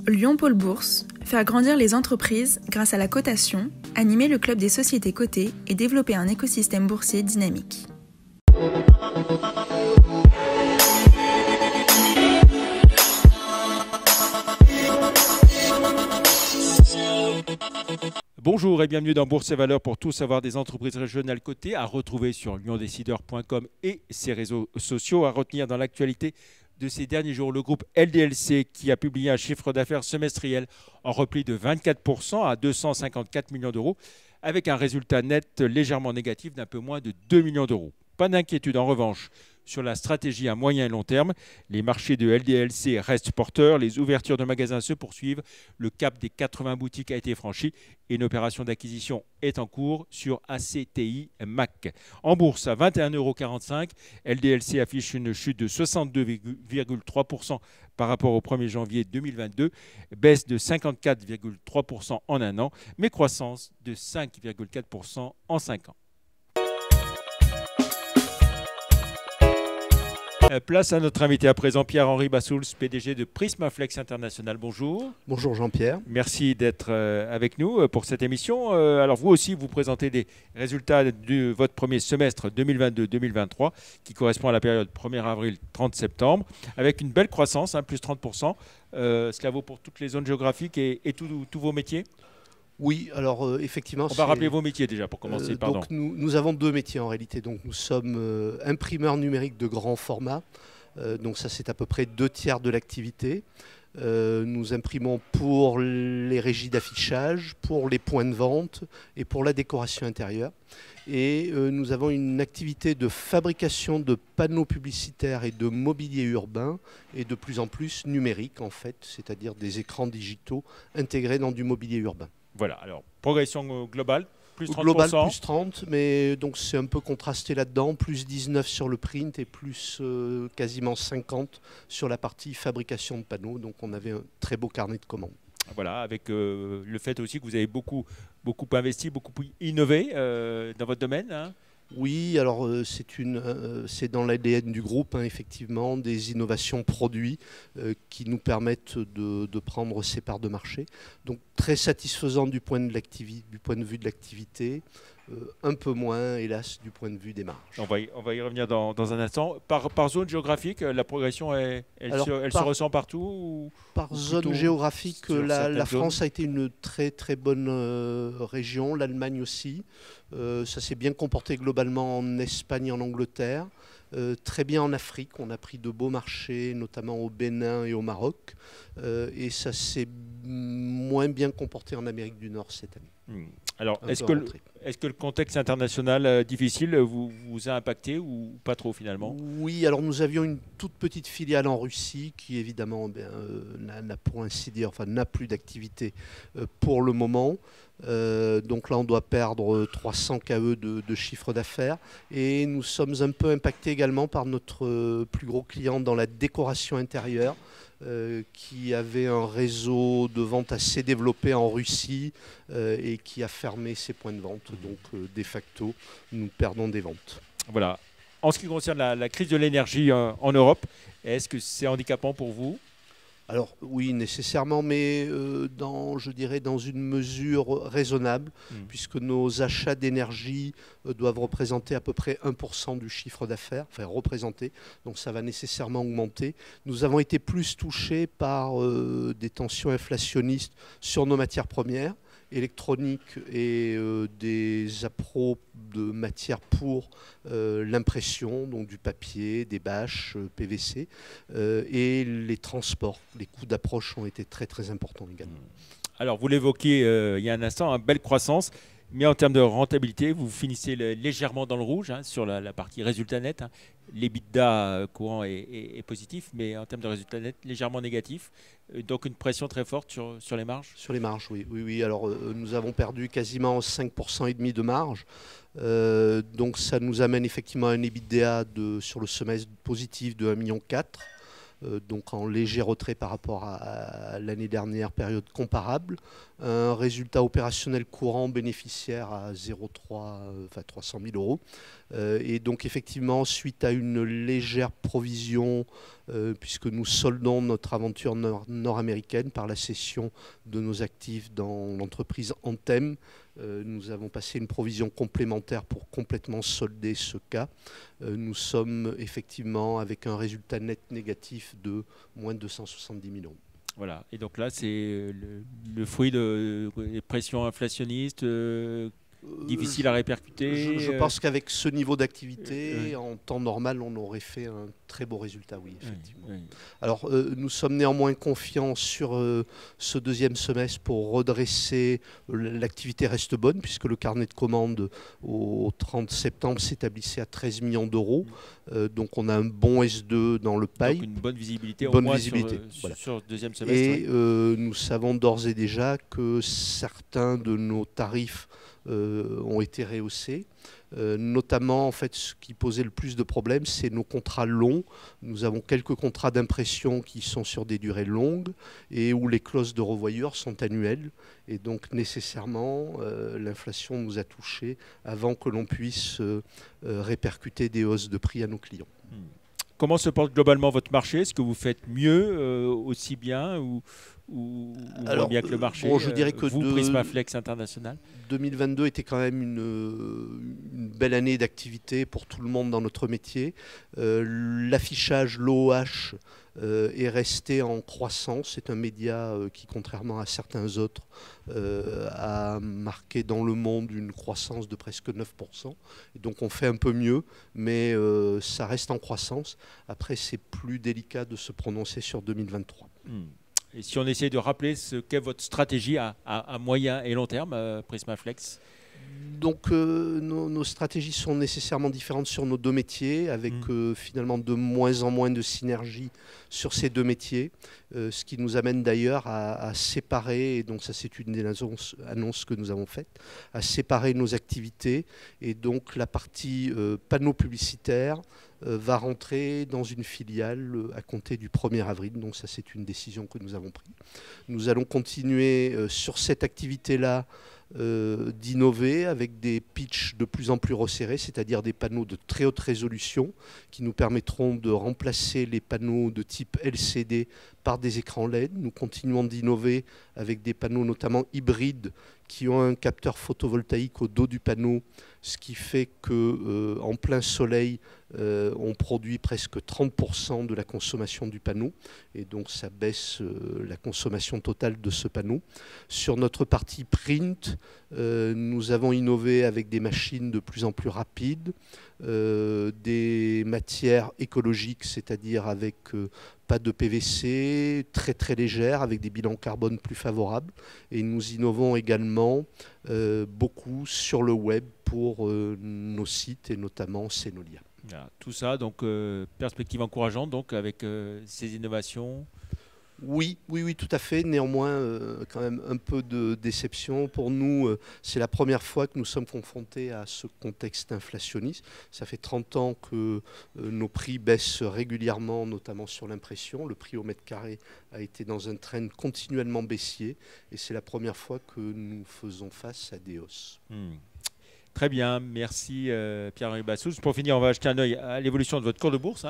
Lyon-Pôle Bourse, faire grandir les entreprises grâce à la cotation, animer le club des sociétés cotées et développer un écosystème boursier dynamique. Bonjour et bienvenue dans Bourse et Valeurs pour tout savoir des entreprises régionales cotées à retrouver sur lyondécideur.com et ses réseaux sociaux. À retenir dans l'actualité de ces derniers jours, le groupe LDLC qui a publié un chiffre d'affaires semestriel en repli de 24% à 254 millions d'euros avec un résultat net légèrement négatif d'un peu moins de 2 millions d'euros. Pas d'inquiétude en revanche sur la stratégie à moyen et long terme. Les marchés de LDLC restent porteurs, les ouvertures de magasins se poursuivent, le cap des 80 boutiques a été franchi et une opération d'acquisition est en cours sur ACTI MAC. En bourse à 21,45 €, LDLC affiche une chute de 62,3% par rapport au 1er janvier 2022, baisse de 54,3% en un an, mais croissance de 5,4% en 5 ans. Place à notre invité à présent, Pierre-Henri Bassouls, PDG de Prismaflex International. Bonjour. Bonjour Jean-Pierre. Merci d'être avec nous pour cette émission. Alors vous aussi, vous présentez des résultats de votre premier semestre 2022-2023 qui correspond à la période 1er avril-30 septembre avec une belle croissance, plus 30%. Cela vaut pour toutes les zones géographiques et tous vos métiers ? Oui, alors effectivement... On va rappeler vos métiers déjà pour commencer. Pardon. Donc nous avons deux métiers en réalité. Donc nous sommes imprimeurs numériques de grand format. Donc ça c'est à peu près 2/3 de l'activité. Nous imprimons pour les régies d'affichage, pour les points de vente et pour la décoration intérieure. Et nous avons une activité de fabrication de panneaux publicitaires et de mobilier urbain et de plus en plus numérique en fait, c'est-à-dire des écrans digitaux intégrés dans du mobilier urbain. Voilà, alors progression globale, plus 30%. Global plus 30, mais donc c'est un peu contrasté là-dedans, plus 19 sur le print et plus quasiment 50 sur la partie fabrication de panneaux. Donc on avait un très beau carnet de commandes. Voilà, avec le fait aussi que vous avez beaucoup investi, beaucoup innové dans votre domaine, hein. Oui, alors c'est dans l'ADN du groupe, effectivement, des innovations produits qui nous permettent de prendre ces parts de marché. Donc très satisfaisant du point de vue de l'activité, un peu moins, hélas, du point de vue des marges. On va y revenir dans un instant. Par zone géographique, la progression, elle se ressent partout Par zone géographique, la France a été une très très bonne région, l'Allemagne aussi. Ça s'est bien comporté globalement en Espagne et en Angleterre. Très bien en Afrique, on a pris de beaux marchés, notamment au Bénin et au Maroc. Et ça s'est moins bien comporté en Amérique du Nord cette année. Alors, est-ce que le contexte international difficile vous a impacté ou pas trop finalement ? Oui, alors nous avions une toute petite filiale en Russie qui évidemment n'a pour ainsi dire, n'a plus d'activité pour le moment. Donc là, on doit perdre 300 KE de chiffre d'affaires. Et nous sommes un peu impactés également par notre plus gros client dans la décoration intérieure, qui avait un réseau de vente assez développé en Russie et qui a fermé ses points de vente. Donc, de facto, nous perdons des ventes. Voilà. En ce qui concerne la crise de l'énergie en Europe, est-ce que c'est handicapant pour vous ? Alors oui, nécessairement, mais je dirais dans une mesure raisonnable, puisque nos achats d'énergie doivent représenter à peu près 1% du chiffre d'affaires, donc ça va nécessairement augmenter. Nous avons été plus touchés par des tensions inflationnistes sur nos matières premières, électroniques et des appros de matières pour l'impression, donc du papier, des bâches, PVC, et les transports. Les coûts d'approche ont été très très importants également. Alors vous l'évoquiez il y a un instant, une belle croissance, mais en termes de rentabilité, vous finissez légèrement dans le rouge sur la partie résultat net. L'EBITDA courant est positif, mais en termes de résultat net, légèrement négatif. Donc une pression très forte sur les marges ? Sur les marges, oui. Alors nous avons perdu quasiment 5% et demi de marge. Donc ça nous amène effectivement à un EBITDA sur le semestre positif de 1,4 million. donc en léger retrait par rapport à l'année dernière, période comparable. Un résultat opérationnel courant bénéficiaire à 300 000 euros. Et donc effectivement, suite à une légère provision, puisque nous soldons notre aventure nord-américaine par la cession de nos actifs dans l'entreprise Anthem, nous avons passé une provision complémentaire pour complètement solder ce cas. Nous sommes effectivement avec un résultat net négatif de moins de 270 000 euros. Voilà, et donc là, c'est le fruit de pressions inflationnistes difficiles à répercuter. Je pense qu'avec ce niveau d'activité, en temps normal, on aurait fait un très beau résultat, oui, effectivement. Oui. Alors, nous sommes néanmoins confiants sur ce deuxième semestre pour redresser. L'activité reste bonne, puisque le carnet de commandes au 30 septembre s'établissait à 13 millions d'euros. Donc, on a un bon S2 dans le pipe. Donc, une bonne visibilité, au moins sur le deuxième semestre. Et nous savons d'ores et déjà que certains de nos tarifs ont été rehaussés. Notamment, en fait, ce qui posait le plus de problèmes, c'est nos contrats longs. Nous avons quelques contrats d'impression qui sont sur des durées longues et où les clauses de revoyure sont annuelles. Et donc, nécessairement, l'inflation nous a touchés avant que l'on puisse répercuter des hausses de prix à nos clients. Comment se porte globalement votre marché? Est-ce que vous faites mieux, aussi bien ou moins bien que le marché? Je dirais que vous, Prismaflex International, 2022 était quand même une belle année d'activité pour tout le monde dans notre métier. L'affichage, l'OOH, est resté en croissance. C'est un média qui, contrairement à certains autres, a marqué dans le monde une croissance de presque 9%. Et donc on fait un peu mieux, mais ça reste en croissance. Après, c'est plus délicat de se prononcer sur 2023. Et si on essaie de rappeler ce qu'est votre stratégie à moyen et long terme, Prismaflex? Donc nos stratégies sont nécessairement différentes sur nos deux métiers, avec finalement de moins en moins de synergie sur ces deux métiers, ce qui nous amène d'ailleurs à séparer, et donc ça c'est une des annonces que nous avons faites, à séparer nos activités, et donc la partie panneaux publicitaires va rentrer dans une filiale à compter du 1er avril. Donc ça c'est une décision que nous avons prise. Nous allons continuer sur cette activité-là d'innover avec des pitchs de plus en plus resserrés, c'est-à-dire des panneaux de très haute résolution qui nous permettront de remplacer les panneaux de type LCD par des écrans LED. Nous continuons d'innover avec des panneaux notamment hybrides qui ont un capteur photovoltaïque au dos du panneau, ce qui fait qu'en plein soleil, on produit presque 30% de la consommation du panneau, et donc ça baisse la consommation totale de ce panneau. Sur notre partie print, nous avons innové avec des machines de plus en plus rapides, des matières écologiques, c'est-à-dire avec pas de PVC, très très légères, avec des bilans carbone plus favorables. Et nous innovons également beaucoup sur le web pour nos sites, et notamment Senolia. Voilà, tout ça, donc perspective encourageante donc, avec ces innovations. Oui, tout à fait. Néanmoins, quand même un peu de déception. Pour nous, c'est la première fois que nous sommes confrontés à ce contexte inflationniste. Ça fait 30 ans que nos prix baissent régulièrement, notamment sur l'impression. Le prix au mètre carré a été dans un trend continuellement baissier. Et c'est la première fois que nous faisons face à des hausses. Très bien, merci Pierre-Henri Bassous. Pour finir, on va jeter un œil à l'évolution de votre cours de bourse.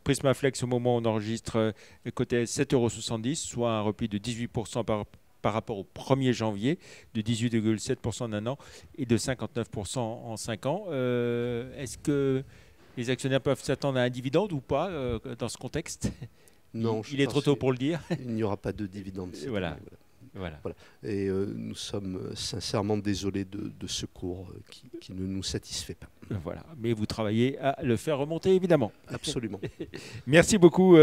Prismaflex, au moment où on enregistre, cotait 7,70 €, soit un repli de 18% par rapport au 1er janvier, de 18,7% en un an et de 59% en 5 ans. Est-ce que les actionnaires peuvent s'attendre à un dividende ou pas dans ce contexte? Non, il est trop tôt pour le dire. Il n'y aura pas de dividende. Voilà. Et nous sommes sincèrement désolés de ce cours qui ne nous satisfait pas. Voilà. Mais vous travaillez à le faire remonter, évidemment. Absolument. Merci beaucoup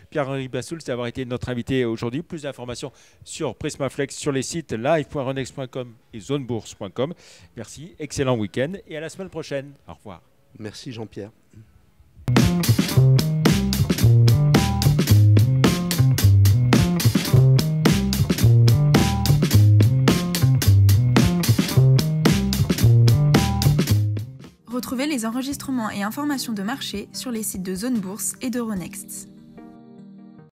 Pierre-Henri Bassous d'avoir été notre invité aujourd'hui. Plus d'informations sur Prismaflex sur les sites live.renex.com et zonebourse.com. Merci, excellent week-end et à la semaine prochaine. Au revoir. Merci Jean-Pierre. Retrouvez les enregistrements et informations de marché sur les sites de Zone Bourse et d'Euronext.